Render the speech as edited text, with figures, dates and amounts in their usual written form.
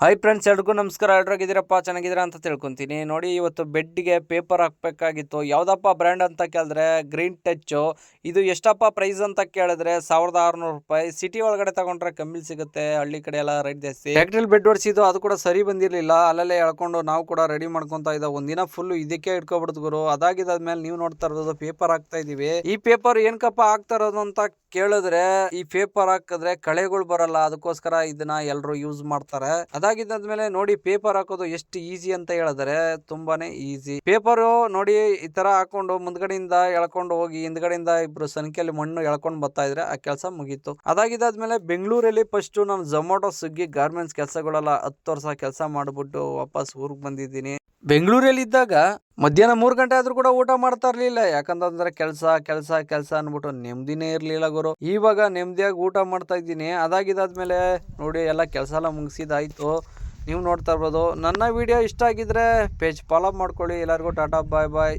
Hi friends, ಎಲ್ರಿಗೂ ನಮಸ್ಕಾರ. ಎಲ್ರಾಗಿದ್ದೀರಪ್ಪ, ಚೆನ್ನಾಗಿದ್ದೀರಾ ಅಂತ ತಿಳ್ಕೊತೀನಿ. ನೋಡಿ, ಇವತ್ತು ಬೆಡ್ಗೆ ಪೇಪರ್ ಹಾಕಬೇಕಾಗಿತ್ತು. ಯಾವುದಪ್ಪ ಬ್ರ್ಯಾಂಡ್ ಅಂತ ಕೇಳಿದ್ರೆ ಗ್ರೀನ್ ಟಚ್ಚು. ಇದು ಎಷ್ಟಪ್ಪ ಪ್ರೈಸ್ ಅಂತ ಕೇಳಿದ್ರೆ 1600 ರೂಪಾಯಿ. ಸಿಟಿ ಒಳಗಡೆ ತಗೊಂಡ್ರೆ ಕಮ್ಮಿ ಸಿಗುತ್ತೆ, ಹಳ್ಳಿ ಕಡೆ ಎಲ್ಲ ರೇಟ್ ಜಾಸ್ತಿ. ಫ್ಯಾಕ್ಟ್ರಿಲಿ ಬೆಡ್ ಹೊಡಿಸಿದ್ದು, ಅದು ಕೂಡ ಸರಿ ಬಂದಿರಲಿಲ್ಲ. ಅಲ್ಲಲ್ಲೇ ಎಳ್ಕೊಂಡು ನಾವು ಕೂಡ ರೆಡಿ ಮಾಡ್ಕೊತಾ ಇದ್ದ. ಒಂದಿನ ಫುಲ್ ಇದಕ್ಕೆ ಇಟ್ಕೊಬಿಡ್ತು ಗುರು. ಅದಾಗಿದ್ದಾದ್ಮೇಲೆ ನೀವು ನೋಡ್ತಾ ಇರೋದು ಪೇಪರ್ ಹಾಕ್ತಾ ಇದೀವಿ. ಈ ಪೇಪರ್ ಏನಕ್ಕಪ್ಪ ಹಾಕ್ತಾ ಇರೋದು ಅಂತ ಕೇಳಿದ್ರೆ, ಈ ಪೇಪರ್ ಹಾಕಿದ್ರೆ ಕಳೆಗಳು ಬರಲ್ಲ, ಅದಕ್ಕೋಸ್ಕರ ಇದನ್ನ ಎಲ್ಲರೂ ಯೂಸ್ ಮಾಡ್ತಾರೆ. ಅದಾಗಿದ್ದಾದ್ಮೇಲೆ ನೋಡಿ, ಪೇಪರ್ ಹಾಕೋದು ಎಷ್ಟು ಈಸಿ ಅಂತ ಹೇಳಿದ್ರೆ ತುಂಬಾನೇ ಈಸಿ. ಪೇಪರ್ ನೋಡಿ, ಈ ತರ ಹಾಕೊಂಡು ಮುಂದ್ಗಡೆಯಿಂದ ಎಳ್ಕೊಂಡು ಹೋಗಿ ಹಿಂದ್ಗಡೆಯಿಂದ ಇಬ್ರು ಸಂಖ್ಯೆಯಲ್ಲಿ ಮಣ್ಣು ಎಳ್ಕೊಂಡು ಬರ್ತಾ ಇದ್ರೆ ಆ ಕೆಲಸ ಮುಗೀತು. ಅದಾಗಿದ್ದಾದ್ಮೇಲೆ ಬೆಂಗಳೂರಲ್ಲಿ ಫಸ್ಟ್ ನಾನು ಝೊಮ್ಯಾಟೊ, ಸ್ವಿಗ್ಗಿ, ಗಾರ್ಮೆಂಟ್ಸ್ ಕೆಲಸಗಳೆಲ್ಲ 10 ವರ್ಷ ಕೆಲಸ ಮಾಡ್ಬಿಟ್ಟು ವಾಪಸ್ ಊರಿಗೆ ಬಂದಿದ್ದೀನಿ. ಬೆಂಗಳೂರಲ್ಲಿ ಇದ್ದಾಗ ಮಧ್ಯಾಹ್ನ 3 ಗಂಟೆ ಆದ್ರೂ ಕೂಡ ಊಟ ಮಾಡ್ತಾ ಇರ್ಲಿಲ್ಲ. ಯಾಕಂತಂದ್ರೆ ಕೆಲಸ ಕೆಲಸ ಕೆಲಸ ಅನ್ಬಿಟ್ಟು ನೆಮ್ಮದಿನೇ ಇರ್ಲಿಲ್ಲ ಗುರು. ಇವಾಗ ನೆಮ್ಮದಿಯಾಗಿ ಊಟ ಮಾಡ್ತಾ ಇದ್ದೀನಿ. ಅದಾಗಿದ್ದಾದ್ಮೇಲೆ ನೋಡಿ, ಎಲ್ಲ ಕೆಲಸ ಎಲ್ಲ ಮುಗಿಸಿದಾಯ್ತು. ನೀವು ನೋಡ್ತಾ ಇರ್ಬೋದು. ನನ್ನ ವಿಡಿಯೋ ಇಷ್ಟ ಆಗಿದ್ರೆ ಪೇಜ್ ಫಾಲೋ ಮಾಡ್ಕೊಳ್ಳಿ. ಎಲ್ಲರಿಗೂ ಟಾಟಾ, ಬಾಯ್ ಬಾಯ್.